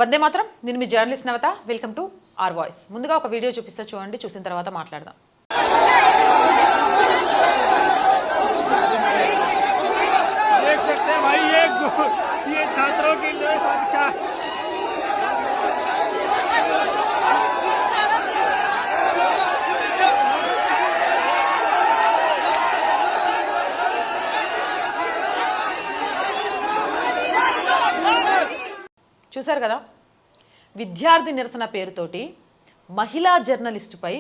వందే మాత్రం. నేను మీ journalist Navata. Welcome to R voice. ముందుగా ఒక వీడియో చూపిస్తా, చూడండి. చూసిన తర్వాత మాట్లాడదాం. చూశారు కదా, విద్యార్థి నిరసన పేరుతోటి మహిళా జర్నలిస్టుపై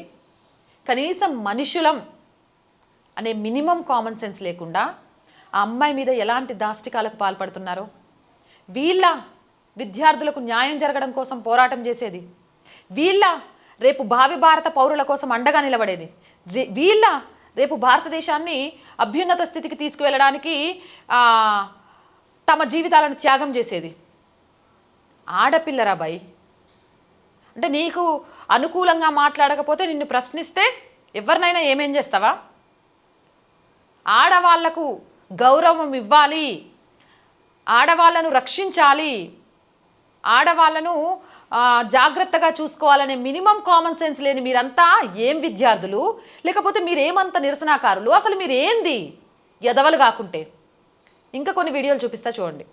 కనీసం మనుషులం అనే మినిమం కామన్ సెన్స్ లేకుండా ఆ అమ్మాయి మీద ఎలాంటి దాష్టికాలకు పాల్పడుతున్నారో. వీళ్ళ విద్యార్థులకు న్యాయం జరగడం కోసం పోరాటం చేసేది, వీళ్ళ రేపు భావి భారత పౌరుల కోసం అండగా నిలబడేది, వీళ్ళ రేపు భారతదేశాన్ని అభ్యున్నత స్థితికి తీసుకువెళ్ళడానికి తమ జీవితాలను త్యాగం చేసేది. ఆడపిల్లరా బాయ్, అంటే నీకు అనుకూలంగా మాట్లాడకపోతే నిన్ను ప్రశ్నిస్తే ఎవరినైనా ఏమేం చేస్తావా? ఆడవాళ్లకు గౌరవం ఇవ్వాలి, ఆడవాళ్ళను రక్షించాలి, ఆడవాళ్ళను జాగ్రత్తగా చూసుకోవాలనే మినిమం కామన్ సెన్స్ లేని మీరంతా ఏం విద్యార్థులు, లేకపోతే మీరేమంత నిరసనకారులు? అసలు మీరేంది ఎదవలు కాకుంటే? ఇంకా కొన్ని వీడియోలు చూపిస్తా, చూడండి.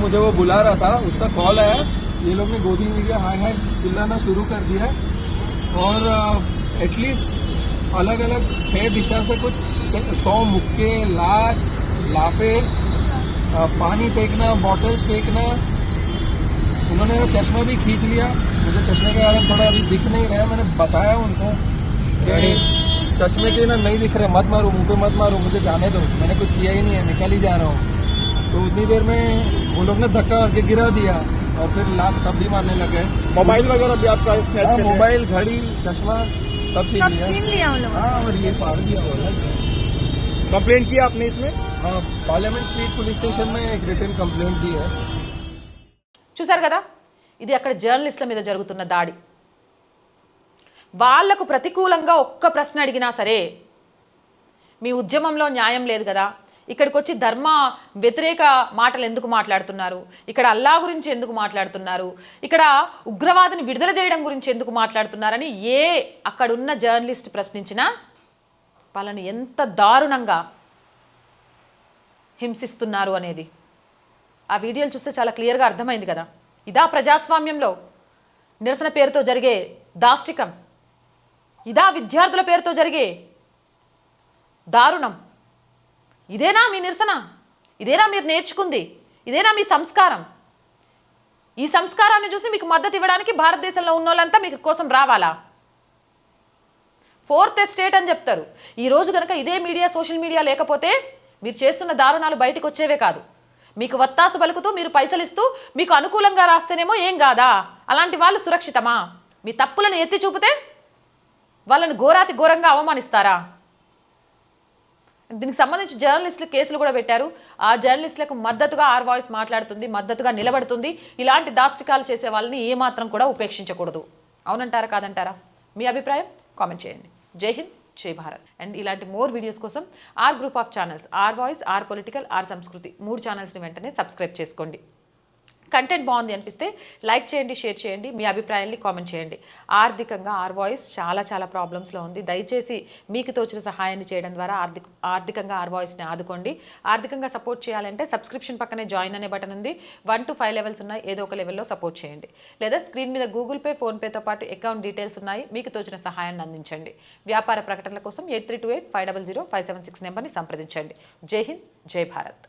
मुझे वो बुला रहा था, उसका कॉल आया, ये लोग ने गोदी में लिया, हाय हाय चिल्लाना शुरू कर दिया और एटलीस्ट अलग अलग 6 दिशा से कुछ 100 मुक्के, लाफे, पानी फेंकना, बॉटल्स फेंकना। उन्होंने वो चश्मा भी खींच लिया। मुझे चश्मे के कारण थोड़ा अभी दिख नहीं रहा है, मैंने बताया उनको कि चश्मे के ना नहीं दिख रहे, मत मारो, मुंह पे मत मारो, मुझे जाने दो, मैंने कुछ किया ही नहीं है, निकल ही जा रहा हूँ। तो उतनी देर में वो लोग ने धक्का करके गिरा दिया और फिर लात तब भी मारने लगे। मोबाइल वगैरह भी आपका स्नैच कर लिया? मोबाइल, घड़ी, चश्मा सब छीन लिया उन लोगों ने। हाँ, और ये फाड़ दिया। कंप्लेंट किया आपने इसमें? हाँ, पार्लियामेंट स्ट्रीट पुलिस स्टेशन में एक रिटन कंप्लेंट दी है। చూశారు కదా, ఇది అక్కడ జర్నలిస్టుల మీద జరుగుతున్న దాడి. వాళ్లకు ప్రతికూలంగా ఒక్క ప్రశ్న అడిగినా సరే, మీ ఉద్యమంలో న్యాయం లేదు కదా, ఇక్కడికి వచ్చి ధర్మ వ్యతిరేక మాటలు ఎందుకు మాట్లాడుతున్నారు, ఇక్కడ అల్లా గురించి ఎందుకు మాట్లాడుతున్నారు, ఇక్కడ ఉగ్రవాదిని విడుదల చేయడం గురించి ఎందుకు మాట్లాడుతున్నారని అక్కడున్న జర్నలిస్ట్ ప్రశ్నించినా వాళ్ళని ఎంత దారుణంగా హింసిస్తున్నారు అనేది ఆ వీడియోలు చూస్తే చాలా క్లియర్గా అర్థమైంది కదా. ఇదా ప్రజాస్వామ్యంలో నిరసన పేరుతో జరిగే దాష్టికం, ఇదా విద్యార్థుల పేరుతో జరిగే దారుణం. ఇదేనా మీ నిరసన? ఇదేనా మీరు నేర్చుకుంది? ఇదేనా మీ సంస్కారం? ఈ సంస్కారాన్ని చూసి మీకు మద్దతు ఇవ్వడానికి భారతదేశంలో ఉన్న వాళ్ళంతా మీకు కోసం రావాలా? 4th ఎస్టేట్ అని చెప్తారు. ఈరోజు కనుక ఇదే మీడియా, సోషల్ మీడియా లేకపోతే మీరు చేస్తున్న దారుణాలు బయటకు వచ్చేవే కాదు. మీకు వత్తాసు పలుకుతూ, మీరు పైసలు ఇస్తూ, మీకు అనుకూలంగా రాస్తేనేమో ఏం కాదా? అలాంటి వాళ్ళు సురక్షితమా? మీ తప్పులను ఎత్తి చూపితే వాళ్ళని ఘోరాతి ఘోరంగా అవమానిస్తారా? దీనికి సంబంధించి జర్నలిస్టులు కేసులు కూడా పెట్టారు. ఆ జర్నలిస్టులకు మద్దతుగా ఆర్ వాయిస్ మాట్లాడుతుంది, మద్దతుగా నిలబడుతుంది. ఇలాంటి దాష్టికాలు చేసే వాళ్ళని ఏమాత్రం కూడా ఉపేక్షించకూడదు. అవునంటారా, కాదంటారా? మీ అభిప్రాయం కామెంట్ చేయండి. జై హింద్, జై భారత్. అండ్ ఇలాంటి మోర్ వీడియోస్ కోసం our group of channels, our voice, our political, our Sanskriti 3 ఛానల్స్ని వెంటనే సబ్స్క్రైబ్ చేసుకోండి. కంటెంట్ బాగుంది అనిపిస్తే లైక్ చేయండి, షేర్ చేయండి, మీ అభిప్రాయాన్ని కామెంట్ చేయండి. ఆర్థికంగా ఆర్ వాయిస్ చాలా ప్రాబ్లమ్స్లో ఉంది. దయచేసి మీకు తోచిన సహాయాన్ని చేయడం ద్వారా ఆర్థికంగా ఆర్ వాయిస్ని ఆదుకోండి. ఆర్థికంగా సపోర్ట్ చేయాలంటే సబ్స్క్రిప్షన్ పక్కనే జాయిన్ అనే బటన్ ఉంది. 1 to 5 లెవెల్స్ ఉన్నాయి. ఏదో ఒక లెవెల్లో సపోర్ట్ చేయండి. లేదా స్క్రీన్ మీద గూగుల్ పే, ఫోన్పేతో పాటు అకౌంట్ డీటెయిల్స్ ఉన్నాయి. మీకు తోచిన సహాయాన్ని అందించండి. వ్యాపార ప్రకటనల కోసం 8328 500 576 నెంబర్ని సంప్రదించండి. జై హింద్, జై భారత్.